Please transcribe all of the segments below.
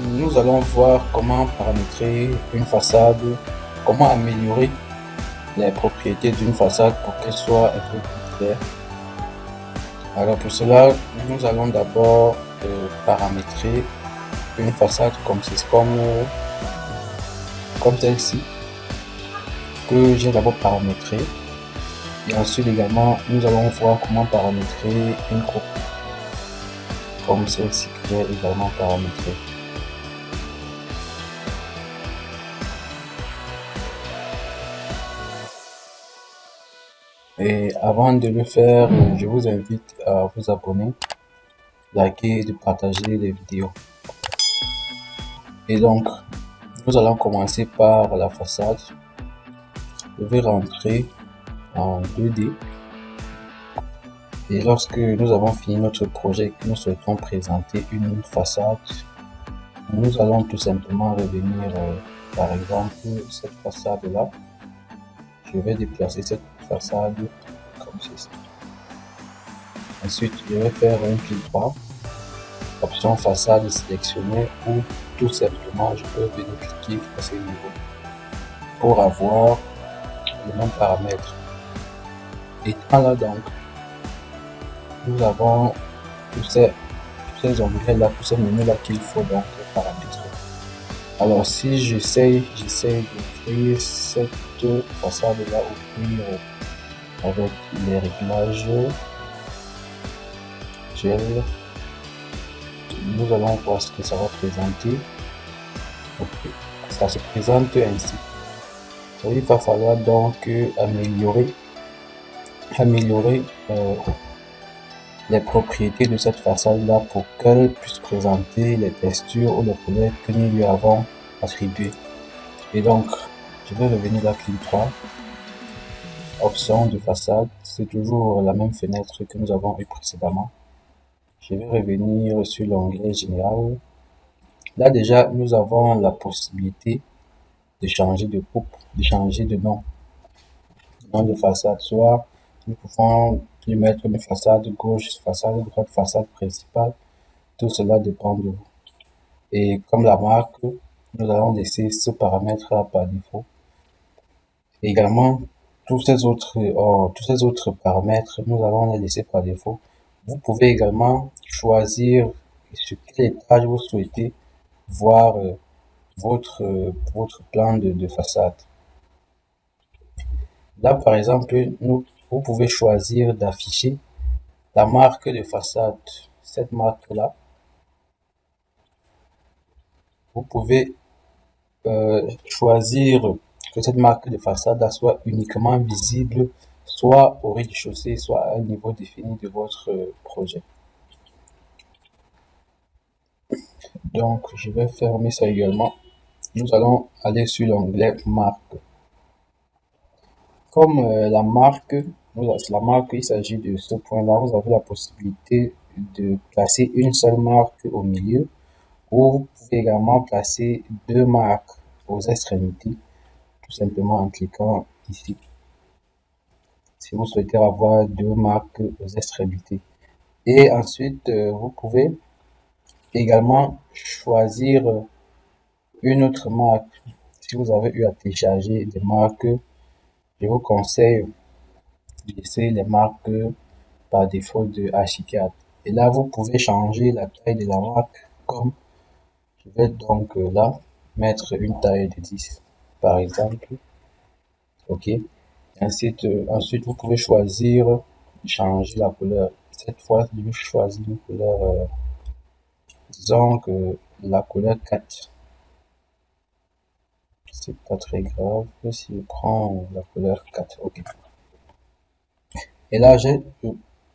nous allons voir comment paramétrer une façade, comment améliorer les propriétés d'une façade pour qu'elle soit un peu plus claire. Alors pour cela, nous allons d'abord paramétrer une façade comme celle-ci que j'ai d'abord paramétrée. Et ensuite également, nous allons voir comment paramétrer une coupe comme celle-ci que j'ai également paramétrée. Et avant de le faire, je vous invite à vous abonner, liker et de partager les vidéos. Et donc, nous allons commencer par la façade. Je vais rentrer en 2D. Et lorsque nous avons fini notre projet et que nous souhaitons présenter une façade, nous allons tout simplement revenir, par exemple, cette façade-là. Je vais déplacer cette façade comme ceci. Ensuite, je vais faire un clic droit, option façade sélectionnée, ou tout simplement je peux venir cliquer à ce niveau pour avoir les mêmes paramètres. Et là donc, nous avons tous ces onglets là, tous ces menus là qu'il faut donc paramétrer. Alors si j'essaie de créer cette façade là avec les réglages actuels, nous allons voir ce que ça va présenter. Okay. Ça se présente ainsi. Il va falloir donc améliorer les propriétés de cette façade là pour qu'elle puisse présenter les textures ou les couleurs que nous lui avons attribuées. Et donc je vais revenir à clic droit, option de façade, c'est toujours la même fenêtre que nous avons eu précédemment. Je vais revenir sur l'onglet général. Là déjà nous avons la possibilité de changer de coupe, de changer de nom de façade. Soit nous pouvons lui mettre une façade gauche, façade droite, façade principale. Tout cela dépend de vous. Et comme la marque, nous allons laisser ce paramètre là par défaut. Également, tous ces autres paramètres, nous allons les laisser par défaut. Vous pouvez également choisir sur quel étage vous souhaitez voir votre plan de façade. Là, par exemple, vous pouvez choisir d'afficher la marque de façade, cette marque-là. Vous pouvez choisir que cette marque de façade soit uniquement visible, soit au rez-de-chaussée, soit à un niveau défini de votre projet. Donc, je vais fermer ça également. Nous allons aller sur l'onglet marque. Comme la marque, il s'agit de ce point-là, vous avez la possibilité de placer une seule marque au milieu, ou vous pouvez également placer deux marques aux extrémités, tout simplement en cliquant ici. Si vous souhaitez avoir deux marques aux extrémités. Et ensuite, vous pouvez également choisir une autre marque. Si vous avez eu à télécharger des marques, je vous conseille de laisser les marques par défaut de Archicad. Et là, vous pouvez changer la taille de la marque, comme je vais donc là mettre une taille de 10 par exemple. Ok. Ensuite, vous pouvez choisir changer la couleur. Cette fois, je vais choisir une couleur, disons que la couleur 4. C'est pas très grave si je prends la couleur 4. Ok. Et là,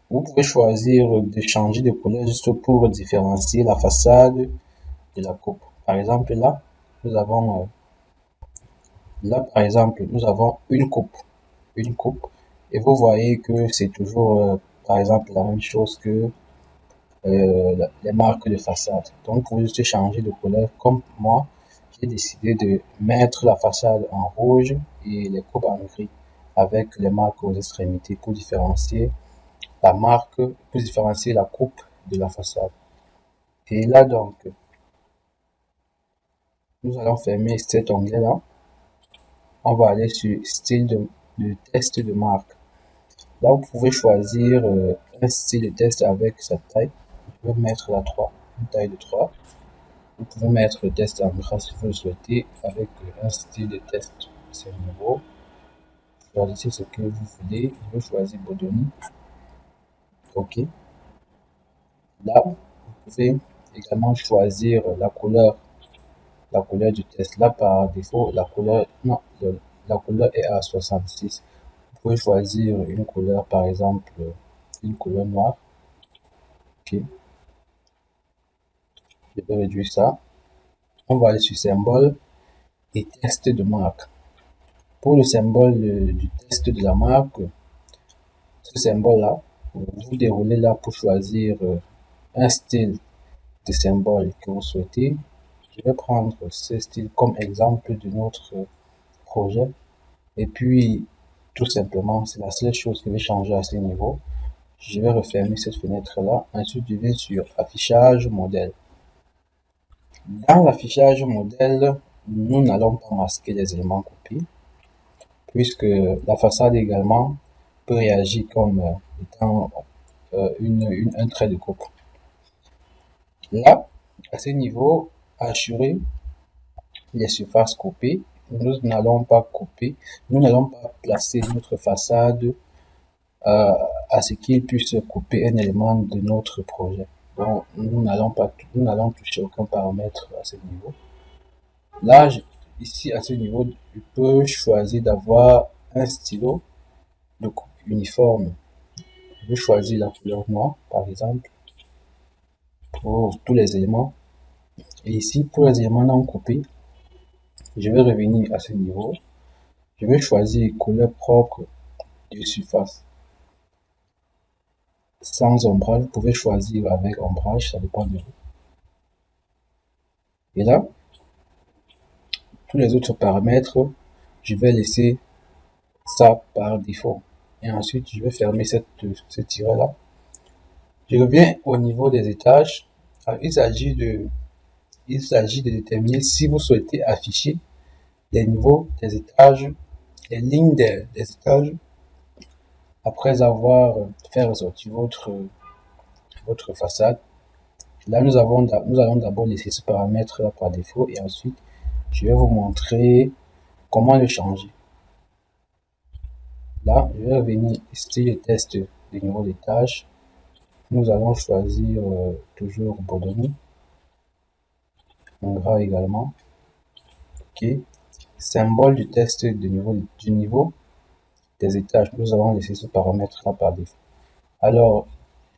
vous pouvez choisir de changer de couleur juste pour différencier la façade de la coupe. Par exemple, là, nous avons une coupe. Et vous voyez que c'est toujours, par exemple, la même chose que les marques de façade. Donc, vous pouvez juste changer de couleur. Comme moi, j'ai décidé de mettre la façade en rouge et les coupes en gris avec les marques aux extrémités pour différencier la coupe de la façade. Et là, donc, Nous allons fermer cet onglet-là. On va aller sur style de test de marque. Là, vous pouvez choisir un style de test avec sa taille. Vous pouvez mettre la 3, une taille de 3. Vous pouvez mettre le test en gras si vous le souhaitez avec un style de test. C'est nouveau. Choisissez ce que vous voulez. Je vais choisir Bodoni. OK. Là, vous pouvez également choisir la couleur du test. Là, par défaut, la couleur est à 66. Vous pouvez choisir une couleur, par exemple, une couleur noire. OK. Je vais réduire ça. On va aller sur symbole et test de marque. Pour le symbole du test de la marque, ce symbole-là, vous déroulez là pour choisir un style de symbole que vous souhaitez. Je vais prendre ce style comme exemple de notre projet. Et puis, tout simplement, c'est la seule chose qui va changer à ce niveau. Je vais refermer cette fenêtre-là. Ensuite, je vais sur affichage modèle. Dans l'affichage modèle, nous n'allons pas masquer les éléments copiés, puisque la façade également peut réagir comme étant un trait de coupe. Là, à ce niveau, assurer les surfaces coupées, nous n'allons pas couper, nous n'allons pas placer notre façade à ce qu'il puisse couper un élément de notre projet. Donc, nous n'allons toucher aucun paramètre à ce niveau. Là, ici, à ce niveau, je peux choisir d'avoir un stylo de coupe uniforme. Je vais choisir la couleur noire, par exemple, pour tous les éléments. Et ici, pour les éléments non coupés, je vais revenir à ce niveau. Je vais choisir couleur propre de surface. Sans ombrage, vous pouvez choisir avec ombrage, ça dépend de vous. Et là, tous les autres paramètres, je vais laisser ça par défaut. Et ensuite, je vais fermer ce tiret-là. Je reviens au niveau des étages. Alors, il s'agit de déterminer si vous souhaitez afficher les niveaux des étages, les lignes des étages, après avoir fait ressortir votre façade. Là, nous allons d'abord laisser ce paramètre là par défaut et ensuite, je vais vous montrer comment le changer. Là, je vais revenir ici le test des niveaux d'étage. Nous allons choisir toujours Bodoni. En gras également. OK. Symbole du test du niveau des étages. Nous allons laisser ce paramètre là par défaut. Alors,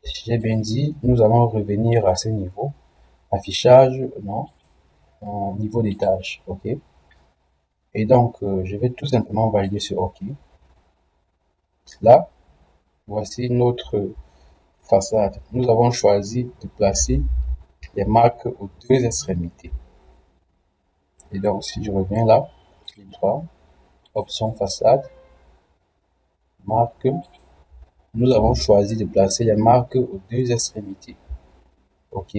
j'ai bien dit, nous allons revenir à ce niveau. Affichage, non. Niveau d'étage. OK. Et donc, je vais tout simplement valider sur OK. Là, voici notre façade. Nous avons choisi de placer les marques aux deux extrémités. Et donc, si je reviens là, clic droit, option façade, marque, nous avons choisi de placer les marques aux deux extrémités. OK.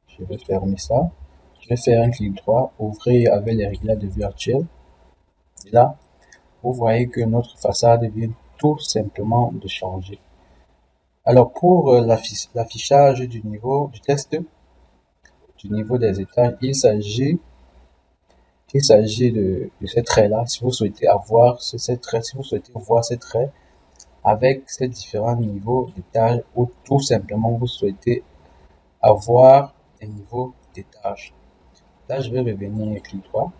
Je vais fermer ça. Je vais faire un clic droit, ouvrir avec les réglages de virtuel. Et là, vous voyez que notre façade vient tout simplement de changer. Alors, pour l'affichage du test, du niveau des étages, il s'agit de ces traits-là. Si vous souhaitez avoir ces traits, si vous souhaitez voir ces traits avec ces différents niveaux d'étage, ou tout simplement vous souhaitez avoir des niveaux d'étage. Là, je vais revenir clic droit,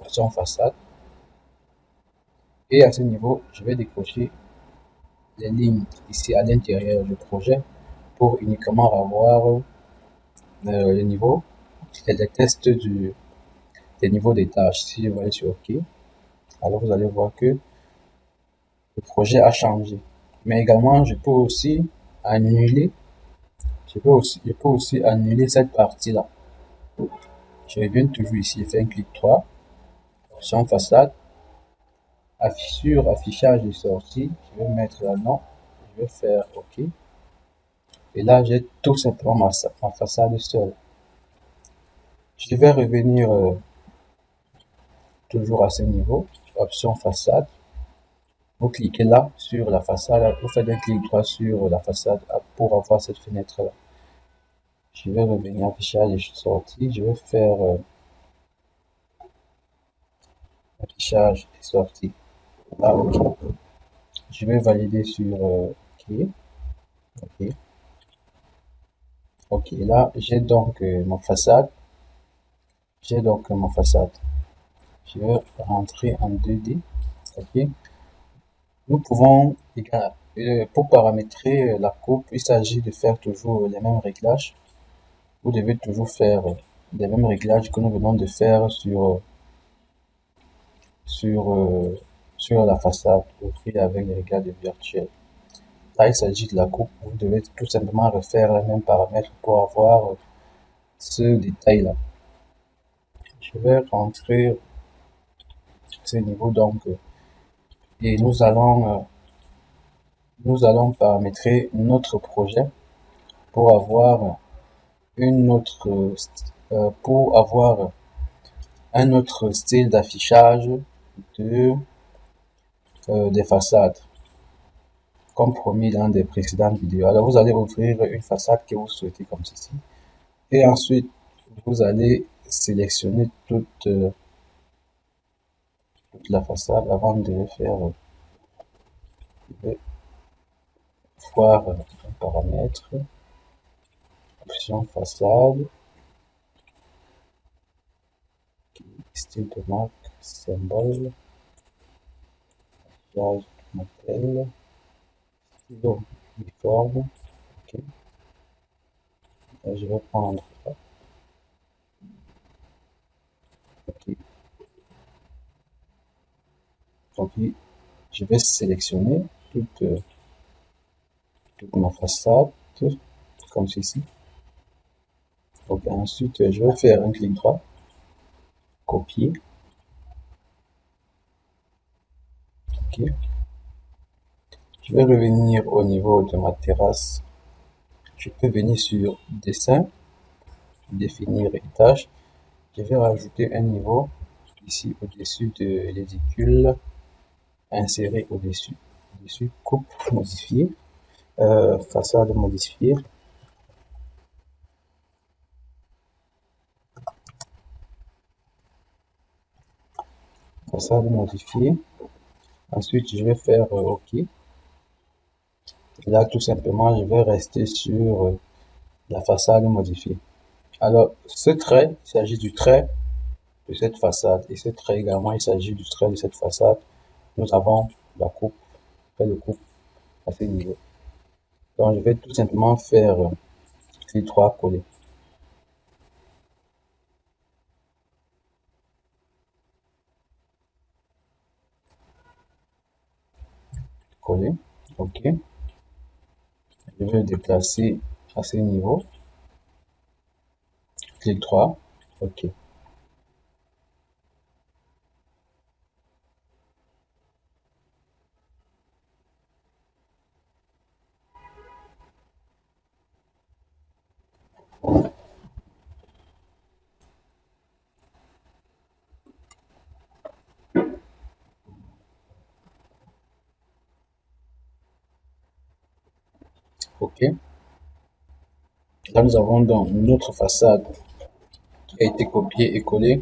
option façade. Et à ce niveau, je vais décocher les lignes ici à l'intérieur du projet pour uniquement avoir le niveau, les tests des niveaux des tâches. Si je vais aller sur OK, alors vous allez voir que le projet a changé. Mais également, je peux aussi annuler annuler cette partie-là. Je reviens toujours ici, je fais un clic droit, option façade, affichage de sortie, je vais mettre là non, je vais faire OK. Et là, j'ai tout simplement ma façade seule. Je vais revenir toujours à ce niveau, option façade. Vous cliquez là sur la façade, vous faites un clic droit sur la façade pour avoir cette fenêtre là. Je vais revenir affichage et sortie. Je vais faire affichage et sortie. Là, ok. Je vais valider sur OK. OK. OK. Là, j'ai donc ma façade. J'ai donc ma façade. Je vais rentrer en 2D. OK. Nous pouvons, pour paramétrer la coupe, il s'agit de faire toujours les mêmes réglages. Vous devez toujours faire les mêmes réglages que nous venons de faire sur la façade, offrir avec les réglages virtuels. Là, il s'agit de la coupe. Vous devez tout simplement refaire les mêmes paramètres pour avoir ce détail-là. Je vais rentrer ce niveau donc et nous allons paramétrer notre projet pour avoir une autre pour avoir un autre style d'affichage des façades comme promis dans des précédentes vidéos. Alors vous allez ouvrir une façade que vous souhaitez comme ceci et ensuite vous allez sélectionner toute la façade avant de le faire. Je vais voir un paramètre, option façade, style de marque, symbole, page modèle, stylo uniforme. Ok. Et je vais prendre ça. Ok. Donc je vais sélectionner toute ma façade comme ceci. Donc ensuite je vais faire un clic droit, copier. Ok. Je vais revenir au niveau de ma terrasse. Je peux venir sur dessin, définir étage. Je vais rajouter un niveau ici au-dessus de l'édicule, insérer au-dessus, coupe, modifier, façade modifier. Façade modifier. Ensuite, je vais faire OK. Et là, tout simplement, je vais rester sur la façade modifiée. Alors, ce trait, il s'agit du trait de cette façade. Et ce trait également, il s'agit du trait de cette façade. Nous avons la coupe, le coupe à ce niveau. Donc, je vais tout simplement faire clic droit, coller. Coller. OK. Je vais le déplacer à ce niveau. Clic droit. OK. OK. Là, nous avons donc notre façade qui a été copiée et collée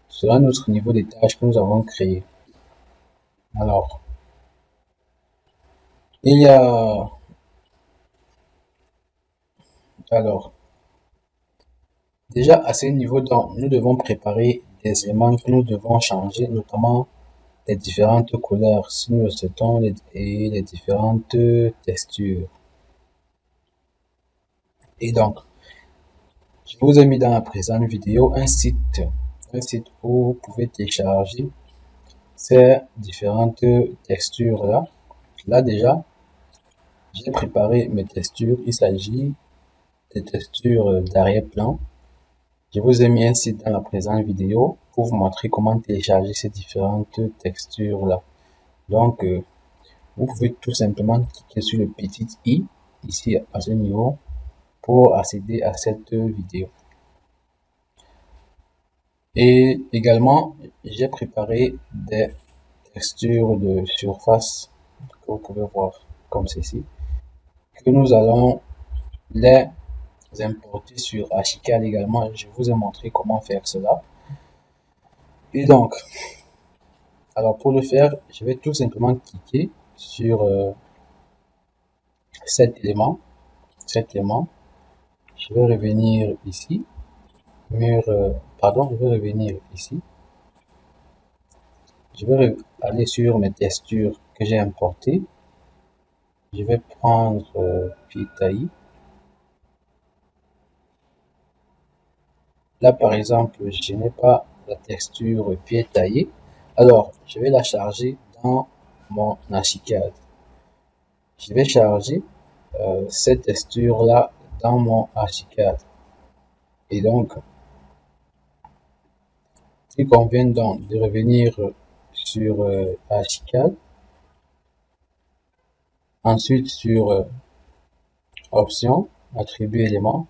sur un autre niveau d'étage que nous avons créé. Alors, il y a... Alors, déjà à ce niveau, donc, nous devons préparer des éléments que nous devons changer, notamment les différentes couleurs, si nous le souhaitons, et les différentes textures. Et donc, je vous ai mis dans la présente vidéo un site où vous pouvez télécharger ces différentes textures là. Là déjà, j'ai préparé mes textures. Il s'agit des textures d'arrière-plan. Je vous ai mis un site dans la présente vidéo pour vous montrer comment télécharger ces différentes textures là. Donc, vous pouvez tout simplement cliquer sur le petit i ici à ce niveau pour accéder à cette vidéo. Et également, j'ai préparé des textures de surface que vous pouvez voir comme ceci, que nous allons les importer sur Archicad également. Je vous ai montré comment faire cela. Et donc, alors pour le faire, je vais tout simplement cliquer sur cet élément. Je vais revenir ici, je vais revenir ici. Je vais aller sur mes textures que j'ai importées. Je vais prendre pied taillé. Là, par exemple, je n'ai pas la texture pied taillé. Alors, je vais la charger dans mon Archicad. Je vais charger cette texture-là dans mon Archicad. Et donc, il convient donc de revenir sur Archicad. Ensuite, sur Options, Attributs éléments.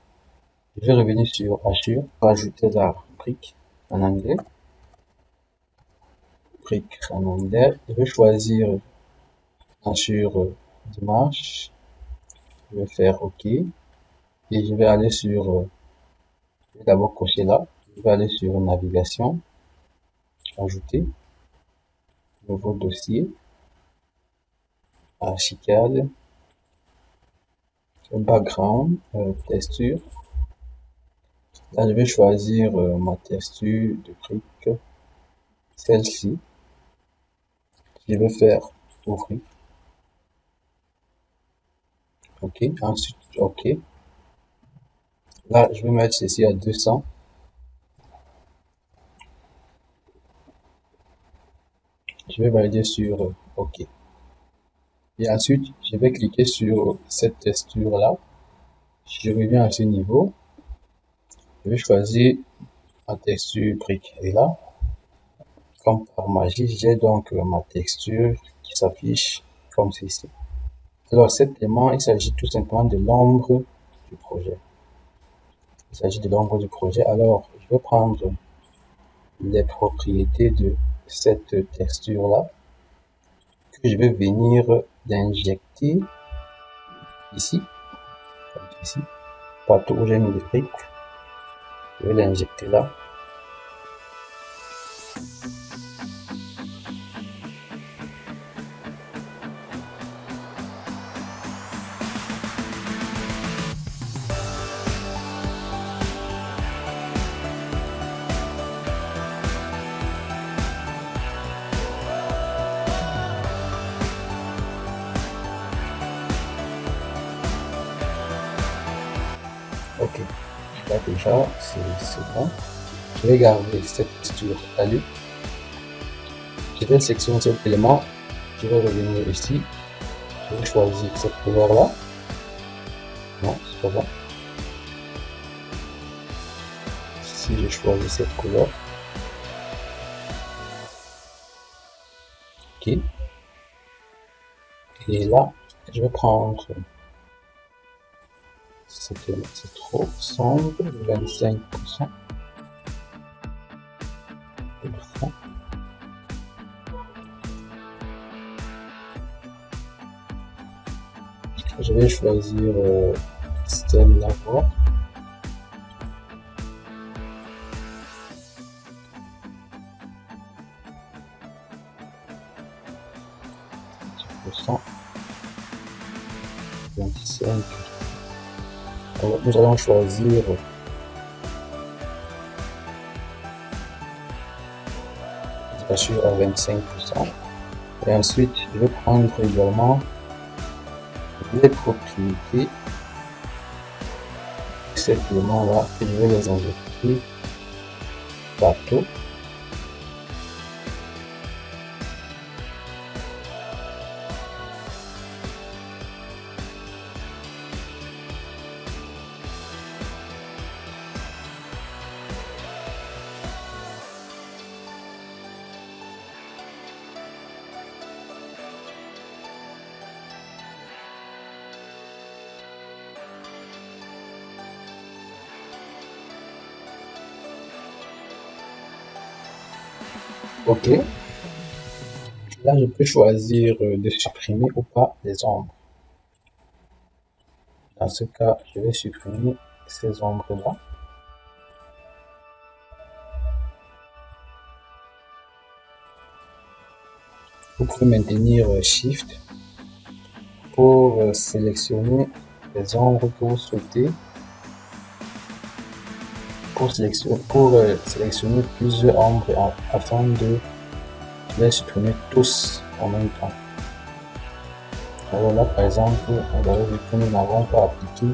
Je vais revenir sur Assure, rajouter la brique en anglais. Je vais choisir Assure Dimanche. Je vais faire OK. Et je vais aller sur, je vais d'abord cocher là. Je vais aller sur Navigation, Ajouter, Nouveau dossier, Archicad, Background, Texture. Là, je vais choisir ma texture de brique, celle-ci. Je vais faire Ouvrir. OK. Ensuite, OK. Là, je vais mettre ceci à 200. Je vais valider sur OK. Et ensuite, je vais cliquer sur cette texture-là. Je reviens à ce niveau. Je vais choisir ma texture brique. Et là, comme par magie, j'ai donc ma texture qui s'affiche comme ceci. Alors, cet élément, il s'agit tout simplement de l'ombre du projet. Il s'agit de l'ombre du projet. Alors, je vais prendre les propriétés de cette texture-là, que je vais venir l'injecter ici, comme ici, partout où j'ai mis les briques. Je vais l'injecter là. Ok, là déjà c'est bon. Je vais garder cette texture à lui. Je vais sélectionner cet élément. Je vais revenir ici. Je vais choisir cette couleur là. Non, c'est pas bon. Si je choisis cette couleur. Ok. Et là, je vais prendre. C'est trop sombre, 25%. Et le fond. Je vais choisir style d'abord. %, 25. Alors, nous allons choisir assure à 25%. Et ensuite, je vais prendre également les propriétés de cet élément là et je vais les injecter partout. Ok, là je peux choisir de supprimer ou pas les ombres. Dans ce cas, je vais supprimer ces ombres-là. Vous pouvez maintenir Shift pour sélectionner les ombres que vous souhaitez, pour sélectionner plusieurs ombres afin de les supprimer tous en même temps. Alors là, par exemple, on va vu que nous n'avons pas appliqué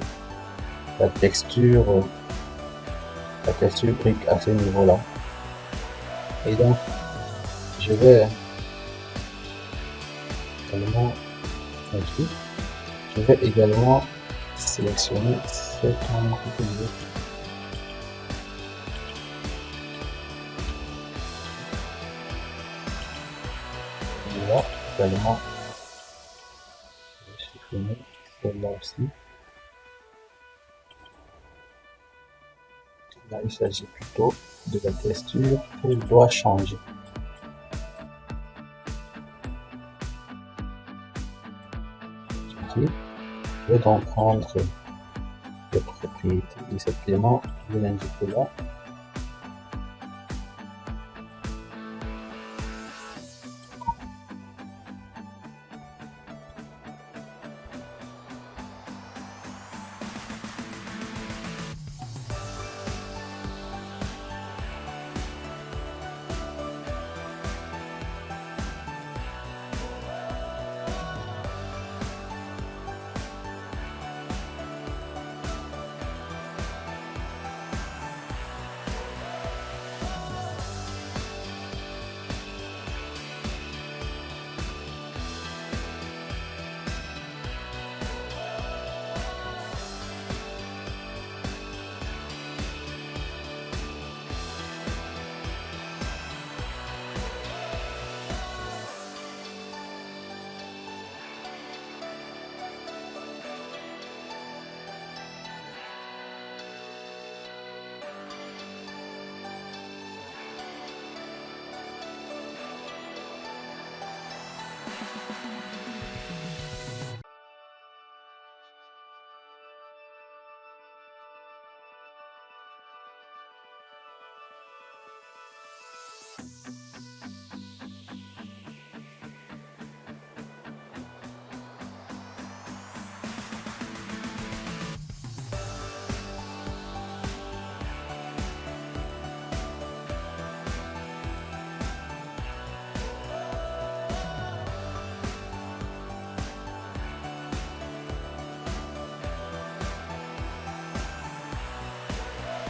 la texture, brique à ce niveau-là. Et donc, je vais également, je vais également sélectionner cette ombre que je veux. Là, également, je vais supprimer celle-là aussi. Là, il s'agit plutôt de la texture que je dois changer. Ok. Je vais donc prendre les propriétés de cet élément, je vais l'indiquer là.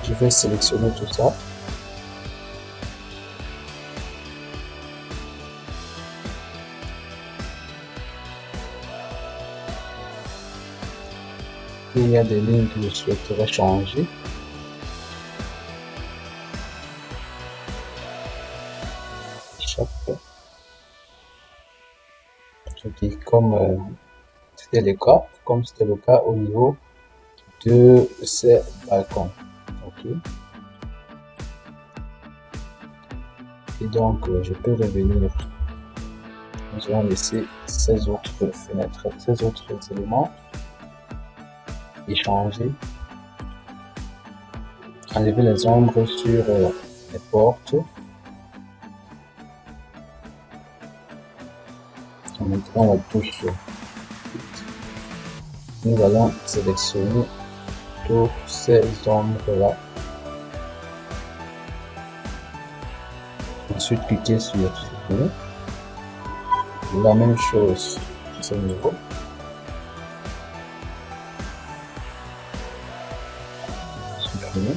Je vais sélectionner tout ça. Il y a des lignes que je souhaiterais changer. Ok, comme c'était le cas au niveau de ces balcons. Ok. Et donc, je peux revenir. Nous allons laisser ces autres fenêtres, ces autres éléments et changer. Enlever les ombres sur les portes. Maintenant, la touche. Nous allons sélectionner toutes ces ombres-là. Ensuite, cliquer sur supprimer. La même chose à ce niveau. Supprimer.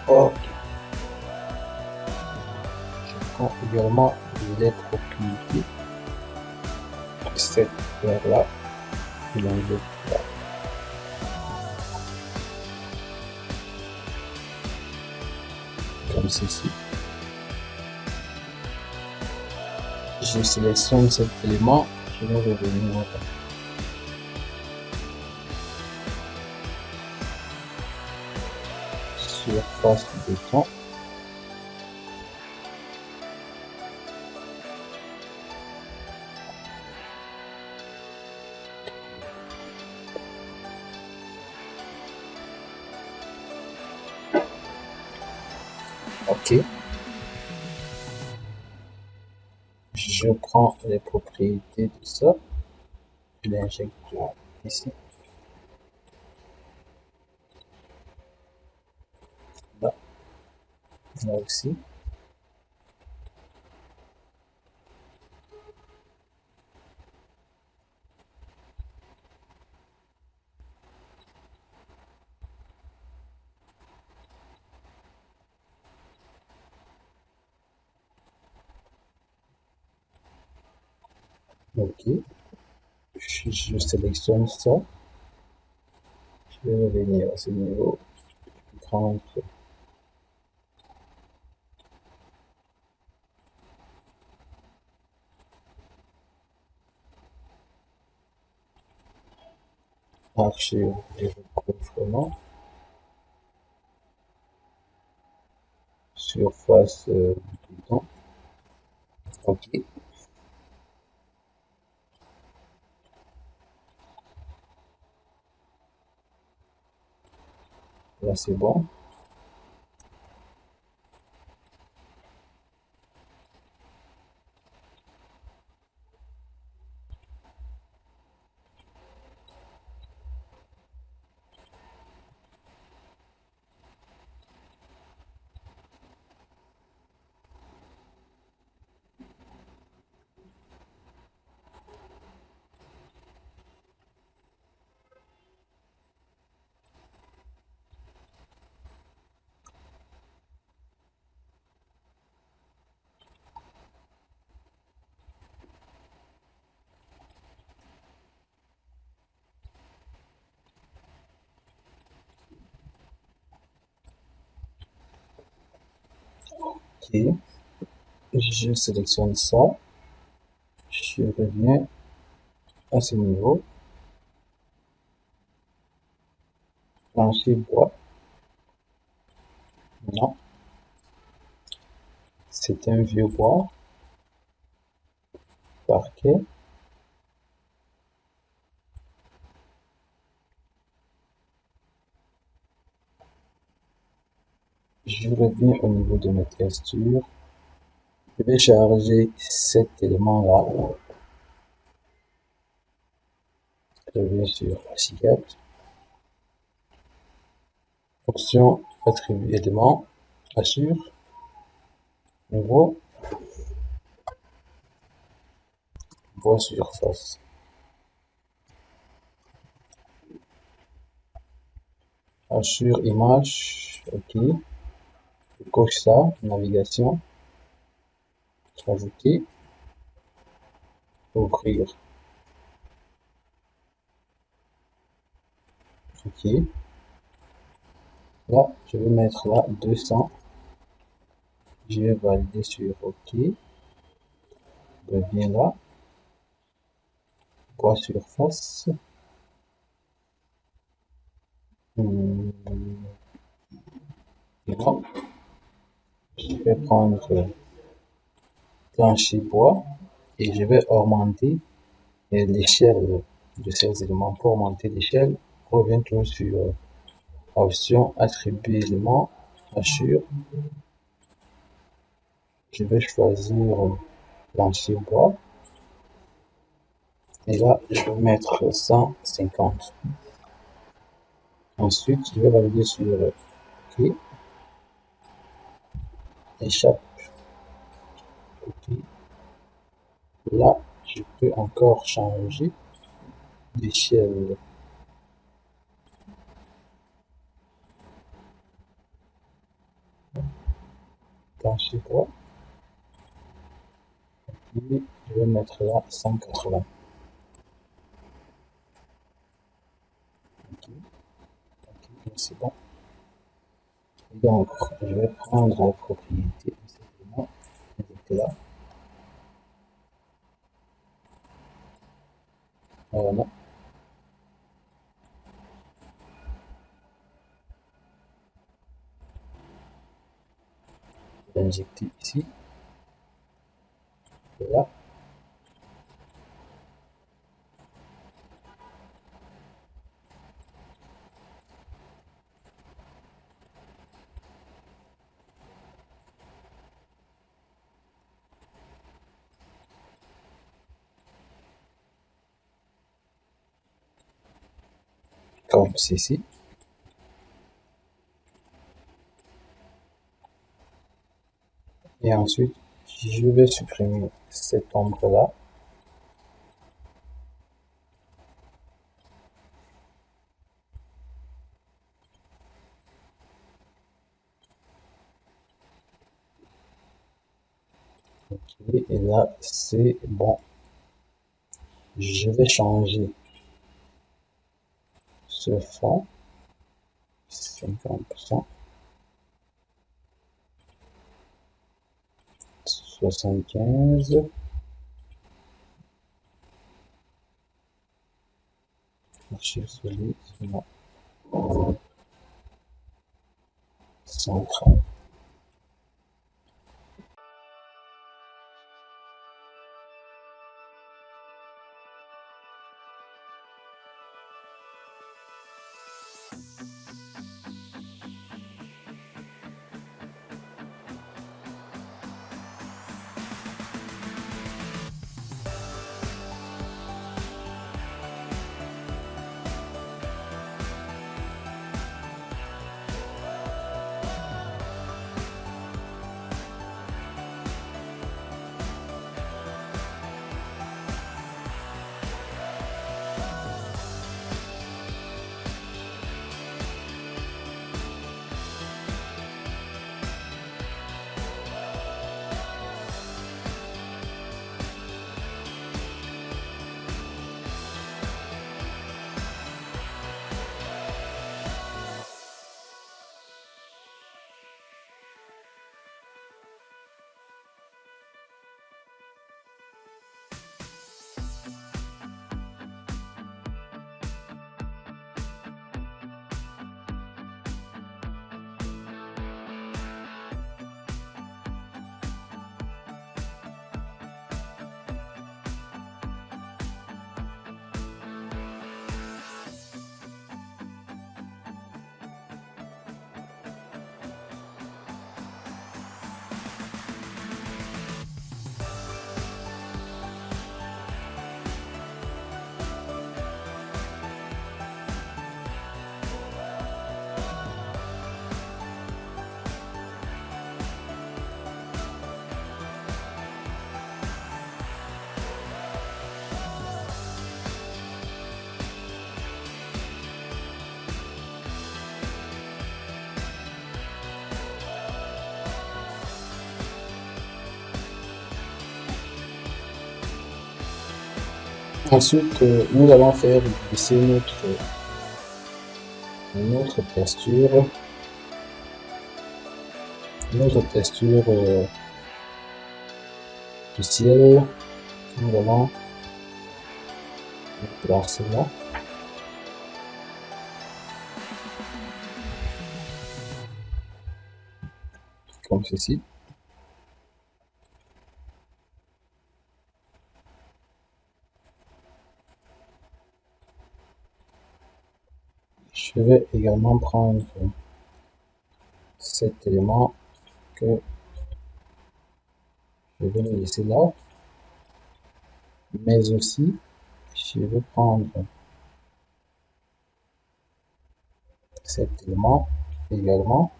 Ok. Je prends également les propriétés de cette paire-là. Je l'enlève là. Comme ceci. Je sélectionne cet élément. Je vais revenir surface du béton. Ok. Je prends les propriétés de ça. Je l'injecte ici. Là. Là aussi. Ok. Je sélectionne ça. Je vais revenir à ce niveau. Prendre archive et recouvrement. Surface du bouton. Ok. Là, c'est bon. Ok. Je sélectionne ça. Je reviens à ce niveau. Plancher bois. Non. C'est un vieux bois. Parquet. Je reviens au niveau de mes textures. Je vais charger cet élément-là. Je reviens sur Assiette. Option attribut élément. Assure. Nouveau. Bois surface. Assure image. Ok. Je coche ça. Navigation. Ajouter. Ouvrir. Ok. Là, je vais mettre là 200. Je vais valider sur OK. Je reviens là. Bois surface. Non. Je vais prendre plancher bois et je vais augmenter l'échelle de ces éléments. Pour augmenter l'échelle, on revient toujours sur option attribuer élément, assure. Je vais choisir plancher bois. Et là, je vais mettre 150. Ensuite, je vais valider sur OK. Échappe. OK. Là, je peux encore changer d'échelle. plancher droit. Et je vais mettre là 180. Ok, ok, c'est bon. Donc, je vais prendre la propriété de cet élément, là. Voilà. Je vais l'injecter ici. Là. Comme ceci. Et ensuite, je vais supprimer cette ombre-là. Ok, et là, c'est bon. Je vais changer ce fond. 50%. 75. Archive solide. Non. 130. Ensuite, nous allons faire glisser notre texture, du ciel. Nous allons le placer là. Comme ceci. Je vais également prendre cet élément que je vais le laisser là, mais aussi je vais prendre cet élément également,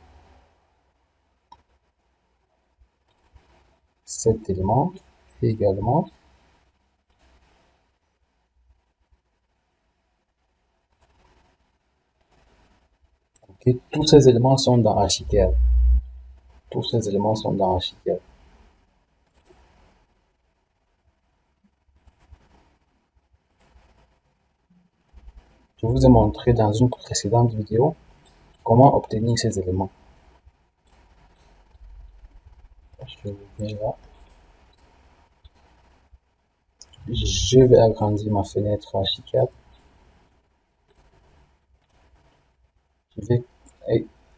cet élément également. Okay. Tous ces éléments sont dans Archicad. Tous ces éléments sont dans l'architecture. Je vous ai montré dans une précédente vidéo comment obtenir ces éléments. Je viens là. Je vais agrandir ma fenêtre Archicad.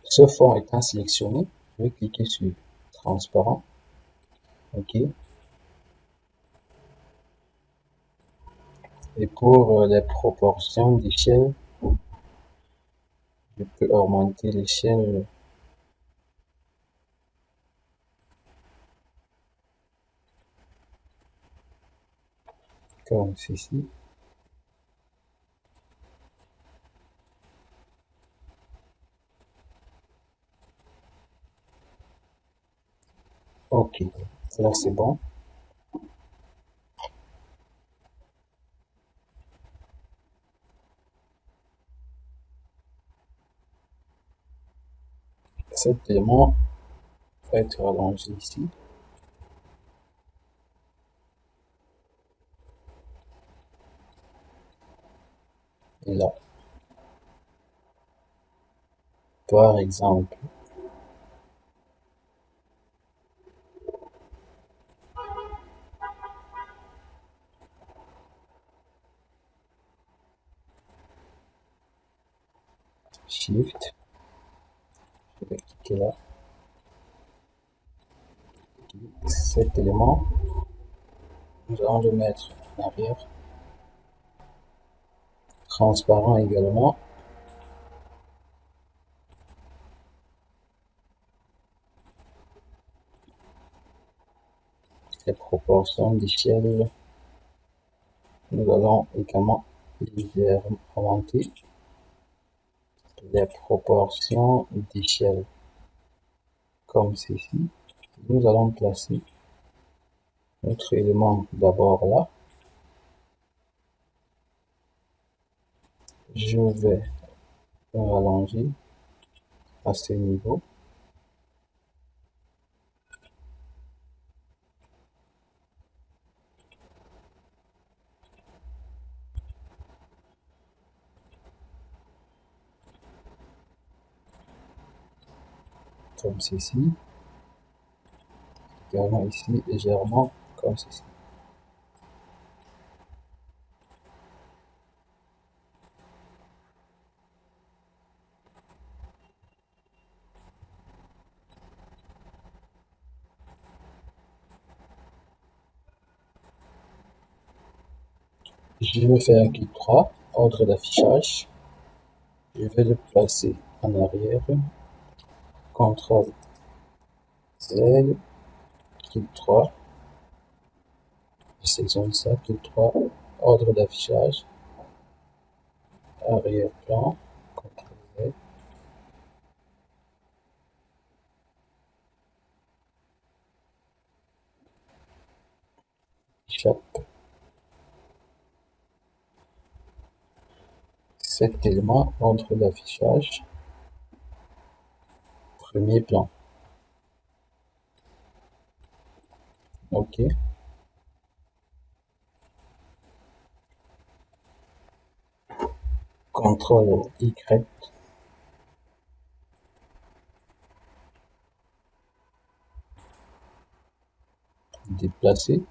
Ce fond étant sélectionné, je vais cliquer sur transparent. OK. Et pour les proportions d'échelle, je peux augmenter l'échelle comme ceci. OK, là c'est bon. Cet élément va être allongé ici. Et là. Par exemple, Shift, je vais cliquer là. Cet élément, nous allons le mettre en arrière. Transparent également. Les proportions d'échelle, nous allons également légèrement augmenter les proportions d'échelle comme ceci. Nous allons placer notre élément d'abord là. Je vais rallonger à ce niveau. Comme ceci. Également ici, légèrement comme ceci. Je vais faire un clic droit, ordre d'affichage. Je vais le placer en arrière. CTRL Z, clic droit. Je sélectionne ça, clic droit, ordre d'affichage, arrière-plan, CTRL Z. Échappe. Cet élément, ordre d'affichage, premier plan. OK. CTRL Y. Déplacer.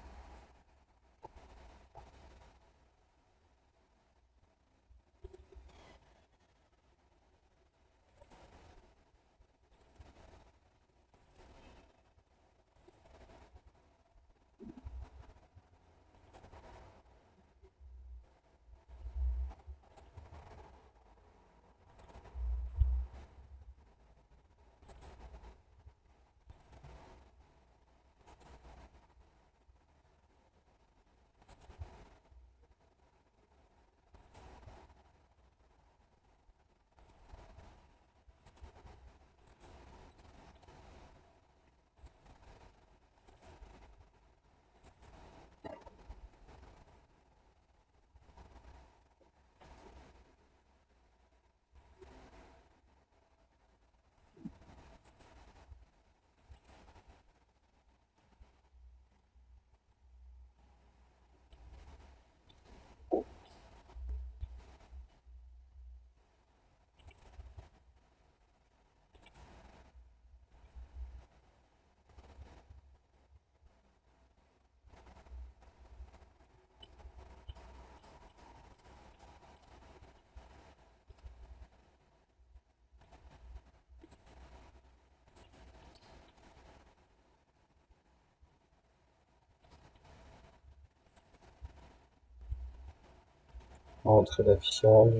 Entrée d'affichage,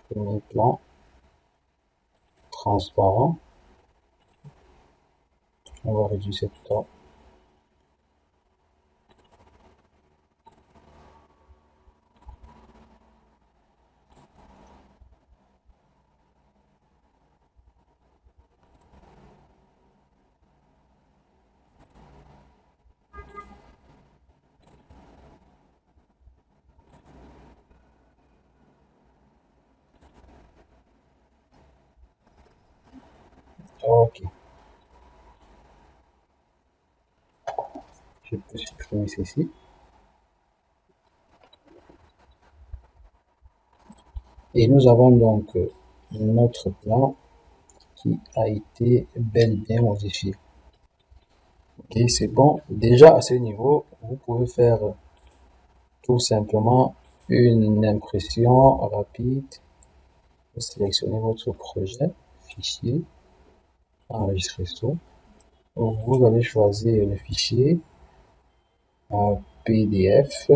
premier plan, transparent. On va réduire cette temps. Ok, je peux supprimer ceci. Et nous avons donc notre plan qui a été bel et bien modifié. Ok, c'est bon. Déjà à ce niveau, vous pouvez faire tout simplement une impression rapide. Vous sélectionnez votre projet, fichier, enregistrer sous. Vous allez choisir le fichier en PDF.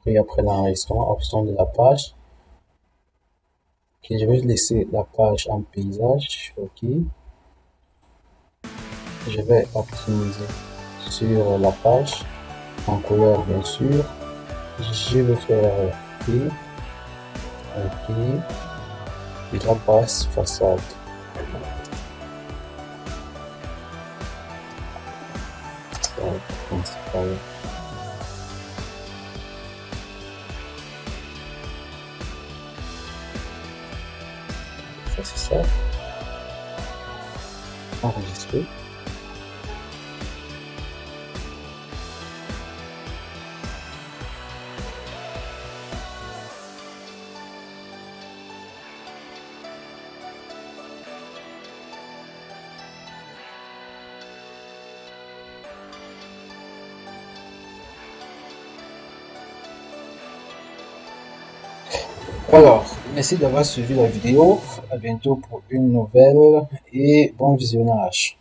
Et après l'enregistrement, option de la page. Ok, je vais laisser la page en paysage. Ok. Je vais optimiser sur la page en couleur bien sûr. Je vais faire ok, et la basse façade. Principal. Ça c'est ça. Enregistrer. Alors, merci d'avoir suivi la vidéo. À bientôt pour une nouvelle et bon visionnage.